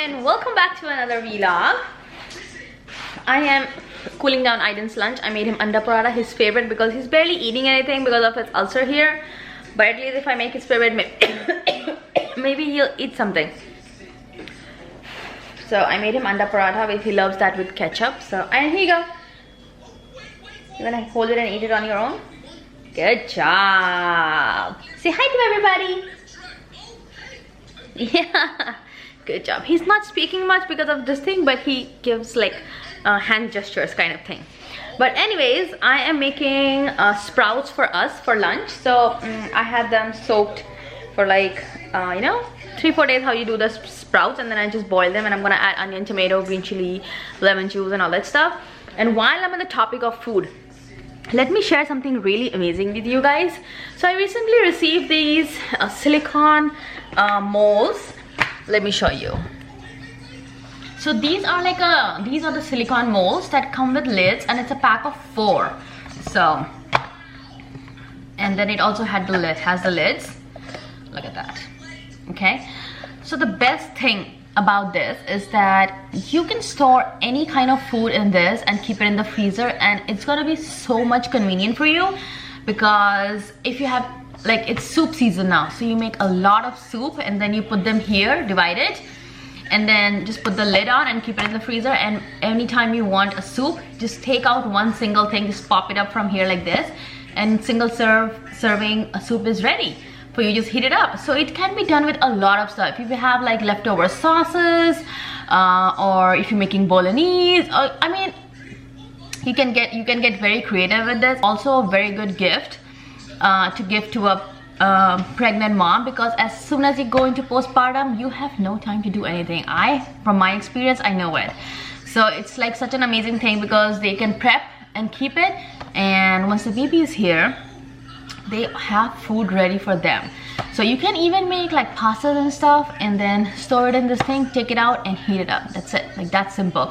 And welcome back to another vlog. I am cooling down Aiden's lunch. I made him anda paratha, his favorite, because he's barely eating anything because of his ulcer here. But at least if I make his favorite, maybe he'll eat something. So I made him anda paratha, but he loves that with ketchup. So, and here you go. You're gonna hold it and eat it on your own? Good job. Say hi to everybody. Yeah. Good job. He's not speaking much because of this thing, but he gives like hand gestures kind of thing. But anyways, I am making sprouts for us for lunch. So I had them soaked for like you know, 3-4 days, how you do the sprouts, and then I just boil them, and I'm gonna add onion, tomato, green chili, lemon juice and all that stuff. And while I'm on the topic of food, let me share something really amazing with you guys. So I recently received these silicone molds. Let me show you. So these are like these are the silicone molds that come with lids, and it's a pack of 4. So, and then it also has the lids. Look at that. Okay. So the best thing about this is that you can store any kind of food in this and keep it in the freezer, and it's gonna be so much convenient for you, because if you have, like, it's soup season now, so you make a lot of soup and then you put them here, divide it, and then just put the lid on and keep it in the freezer, and anytime you want a soup, just take out one single thing, just pop it up from here like this, and single serving a soup is ready for you. Just heat it up. So it can be done with a lot of stuff. If you have like leftover sauces, or if you're making bolognese, or, I mean, you can get very creative with this. Also a very good gift to give to a pregnant mom, because as soon as you go into postpartum, you have no time to do anything. From my experience, I know it. So it's like such an amazing thing, because they can prep and keep it, and once the baby is here, they have food ready for them. So you can even make like pastas and stuff, and then store it in this thing, take it out and heat it up. That's it. Like, that's simple.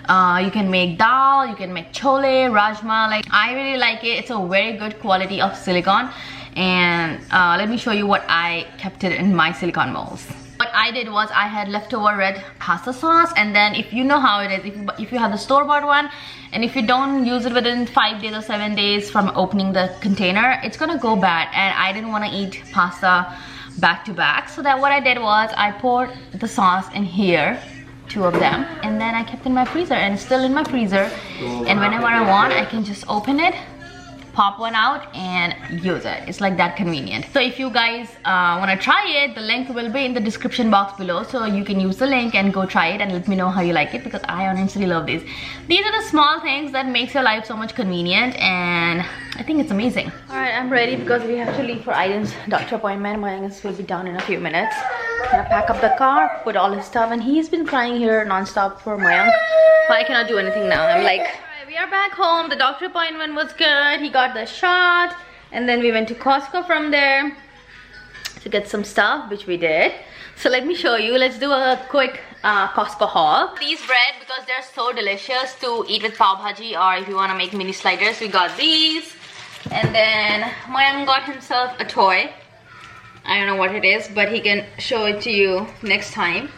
You can make dal, you can make chole, rajma. Like, I really like it. It's a very good quality of silicone. And let me show you what I kept it in my silicone molds. What I did was, I had leftover red pasta sauce, and then if you know how it is, if you have the store-bought one, and if you don't use it within 5 days or 7 days from opening the container, it's gonna go bad. And I didn't want to eat pasta back to back, so that what I did was, I poured the sauce in here, 2 of them, and then I kept it in my freezer, and it's still in my freezer. And whenever I want, I can just open it, pop one out and use it. It's like that convenient. So if you guys want to try it, the link will be in the description box below, so you can use the link and go try it and let me know how you like it, because I honestly love these. These are the small things that makes your life so much convenient, and I think it's amazing. Alright, I'm ready because we have to leave for Aiden's doctor appointment. Mayank will be down in a few minutes. I'm gonna pack up the car, put all his stuff, and he's been crying here non-stop for Mayank, but I cannot do anything now. I'm like, we are back home. The doctor appointment was good. He got the shot, and then we went to Costco from there to get some stuff, which we did. So let me show you. Let's do a quick Costco haul. These bread, because they're so delicious to eat with pav bhaji, or if you want to make mini sliders, we got these. And then Mayank got himself a toy. I don't know what it is, but he can show it to you next time.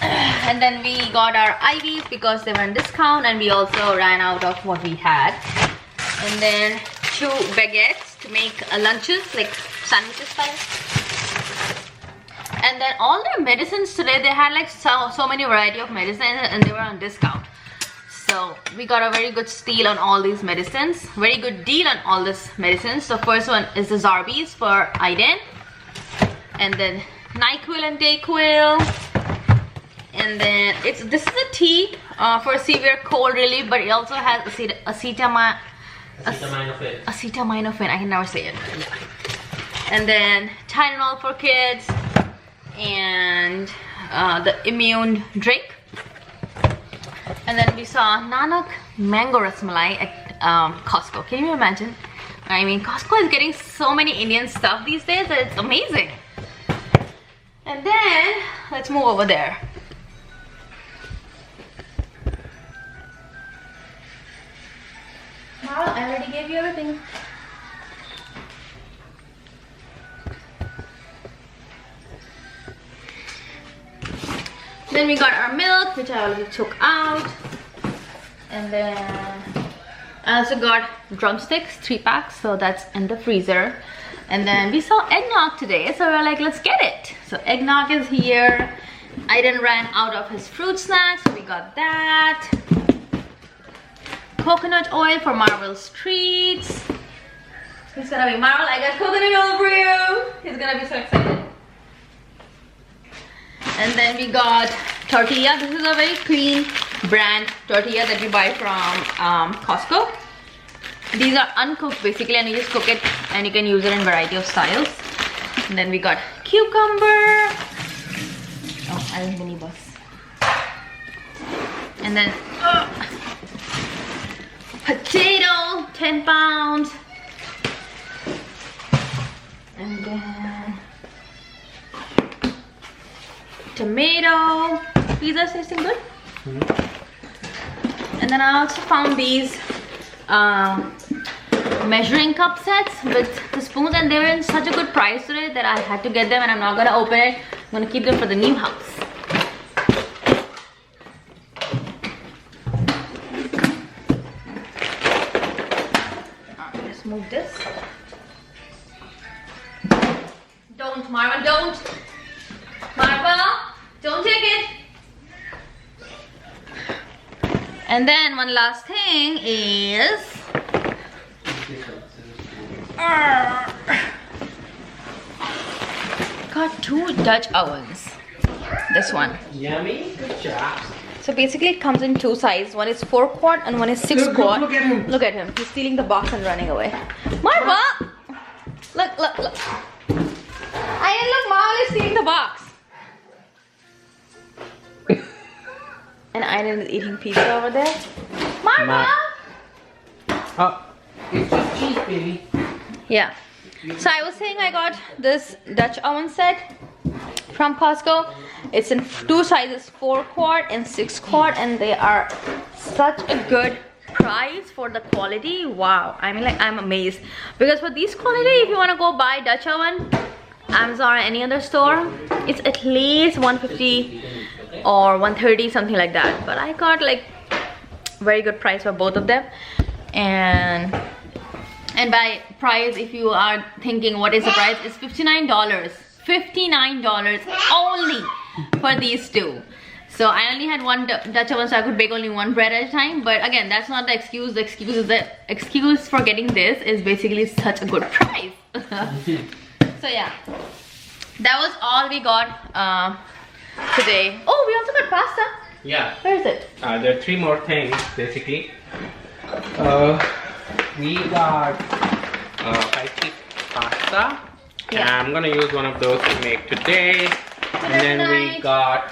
And then we got our IVs because they were on discount, and we also ran out of what we had. And then 2 baguettes to make lunches, like sandwiches style. And then all their medicines today, they had like so many variety of medicines, and they were on discount. So we got a very good steal on all these medicines. Very good deal on all these medicines. So first one is the Zarbee's for Aiden. And then NyQuil and DayQuil. And then this is a tea for severe cold relief, but it also has acetaminophen. I can never say it. Yeah. And then Tylenol for kids, and the immune drink. And then we saw Nanak mango rasmalai at Costco. Can you imagine? I mean, Costco is getting so many Indian stuff these days that it's amazing. And then let's move over there. I already gave you everything. Then we got our milk, which I already took out. And then I also got drumsticks, 3 packs, so that's in the freezer. And then we saw eggnog today, so we're like, let's get it. So eggnog is here. Aiden ran out of his fruit snacks, so we got that. Coconut oil for Marvel's treats. He's gonna be Marvel, I got coconut oil for you. He's gonna be so excited. And then we got tortilla. This is a very clean brand tortilla that we buy from Costco. These are uncooked basically, and you just cook it and you can use it in a variety of styles. And then we got cucumber. Oh, I didn't mini bus. And then potato, 10 pounds. And then tomato. Pizza tasting good. And then I also found these measuring cup sets with the spoons, and they were in such a good price today that I had to get them, and I'm not gonna open it. I'm gonna keep them for the new house. Alright, let's move this. Don't, Marva, don't. Marva, don't take it. And then one last thing is got 2 Dutch ovens. This one. Yummy, good job. So basically it comes in 2 sizes. One is 4 quart and one is 6 quart. Look at him. Look at him. He's stealing the box and running away. Marva! Look, look, look. I didn't look, Marva is stealing the box. And Aiden is eating pizza over there. Marva! Oh, it's just cheese, baby. Yeah. So I was saying I got this Dutch oven set from Costco. It's in 2 sizes, 4 quart and 6 quart, and they are such a good price for the quality. Wow, I mean, like, I'm amazed, because for these quality, if you want to go buy Dutch oven, Amazon or any other store, it's at least 150 or 130, something like that. But I got like very good price for both of them. And by price, if you are thinking what is the price, it's $59. $59 only for these 2. So I only had 1 Dutch oven, so I could bake only 1 bread at a time. But again, that's not the excuse. The excuse for getting this is basically such a good price. So yeah, that was all we got today. Oh, we also got pasta. Yeah. Where is it? There are 3 more things basically. We got 5-piece pasta. Yeah. And I'm gonna use one of those to make today. And then we got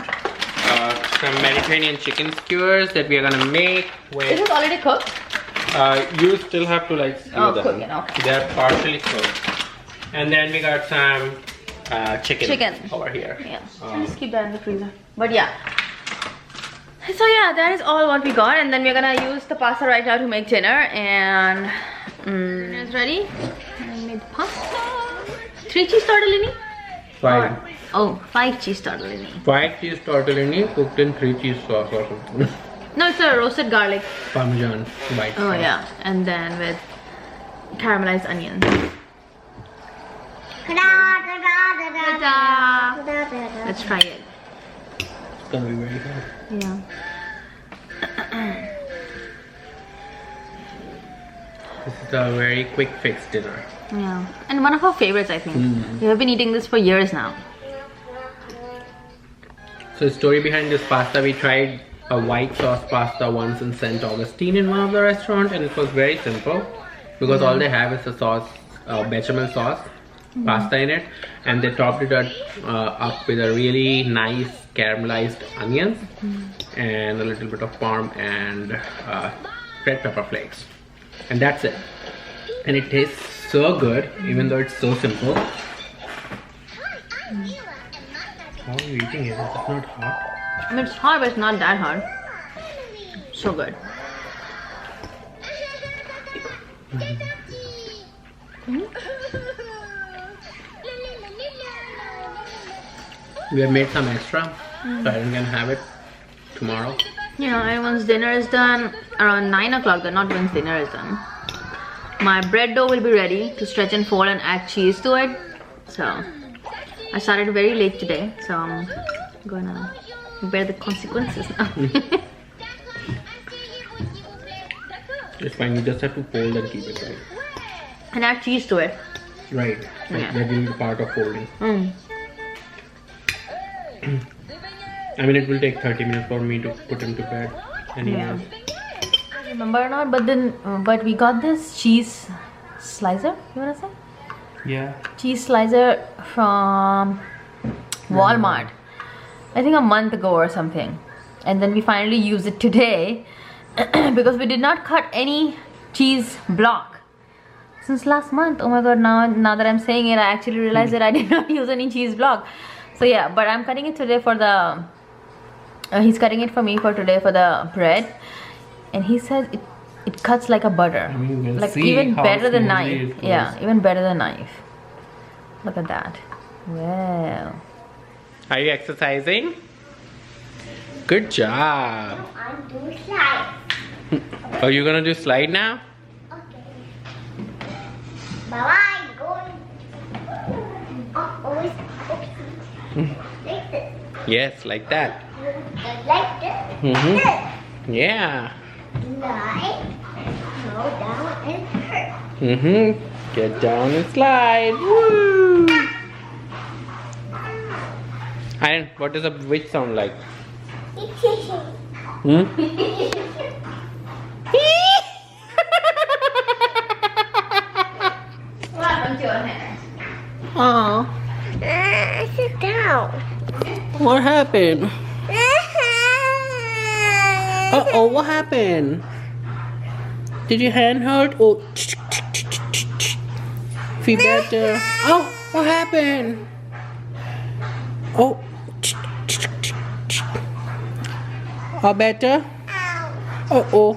some Mediterranean chicken skewers that we are gonna make with. Is this already cooked? You still have to like skew them. Cook it, okay. They're partially cooked. And then we got some chicken over here. Yeah, I'll just keep that in the freezer. But yeah, so yeah, that is all what we got, and then we're gonna use the pasta right now to make dinner. And dinner is ready. I made pasta. 3 cheese tortellini. 5. Oh, 5 cheese tortellini. 5 cheese tortellini cooked in 3 cheese sauce or something. No, it's a roasted garlic. Parmesan bites. Oh yeah, and then with caramelized onions. Ta-da! Let's try it. It's gonna be very good. Yeah. This is a very quick fix dinner. Yeah, and one of our favorites, I think. We have been eating this for years now. So the story behind this pasta, we tried a white sauce pasta once in St. Augustine in one of the restaurants, and it was very simple because all they have is a sauce, bechamel sauce, pasta in it, and they topped it up with a really nice caramelized onions and a little bit of parm and red pepper flakes, and that's it. And it tastes so good, even though it's so simple. How are you eating it? It's not hot. I mean, it's hot, but it's not that hot. So good. We have made some extra So Aaron can have it tomorrow. Yeah, and once dinner is done, around 9 o'clock, not once dinner is done, my bread dough will be ready to stretch and fold and add cheese to it. So I started very late today, so I'm gonna bear the consequences now. It's fine, you just have to fold and keep it right. And add cheese to it. Right, Yeah. that will be part of folding. Mm. I mean, it will take 30 minutes for me to put him to bed. Anyways. I remember or not, but we got this cheese slicer, you wanna say? Yeah. Cheese slicer from Walmart, I think a month ago or something, and then we finally used it today because we did not cut any cheese block since last month. Oh my god, now that I'm saying it, I actually realized that I did not use any cheese block. So yeah, but I'm cutting it today for the he's cutting it for me for today for the bread, and he says it cuts like a butter. I mean, you can like see even how better than smoothly knife. it goes. Yeah, even better than knife. Look at that. Well, Are you exercising? Good job. I'm doing slide. Are you gonna do slide now? Okay. Bye-bye. Going. Oh, always. Okay. Like this. Yes, like that. Like this. Mhm. This. Yeah. Slide. Go down and hurt. Mhm. Get down and slide. Woo! And what does a witch sound like? Hmm? what happened to your hair? Oh, Sit down. what happened? Uh-oh, what happened? Did your hand hurt? Oh, feel better. Oh, what happened? Oh, oh, better? Uh-oh.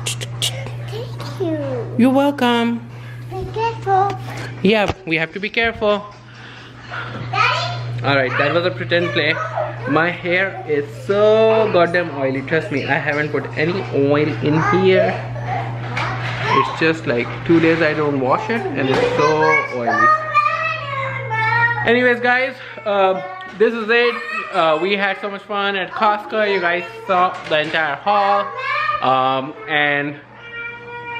Thank you. You're welcome. Be careful. Yeah, we have to be careful. Daddy? Alright, that was a pretend play. My hair is so goddamn oily. Trust me, I haven't put any oil in here. It's just like 2 days I don't wash it and it's so oily. Anyways guys, this is it. We had so much fun at Costco. You guys saw the entire haul. And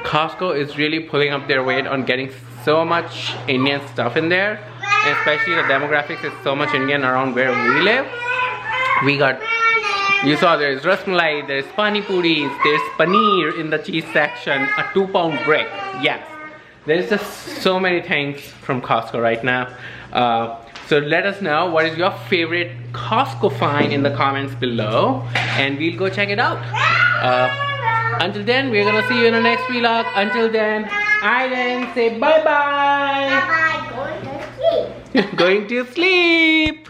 Costco is really pulling up their weight on getting so much Indian stuff in there. And especially the demographics is so much Indian around where we live. We got, you saw there's rasmalai, there's pani puris, there's paneer in the cheese section, a 2-pound brick. Yes, there's just so many things from Costco right now. So let us know what is your favorite Costco find in the comments below, and we'll go check it out. Until then, we're gonna see you in the next vlog. Until then, Aiden, say bye bye. Bye-bye. Going to sleep. Going to sleep.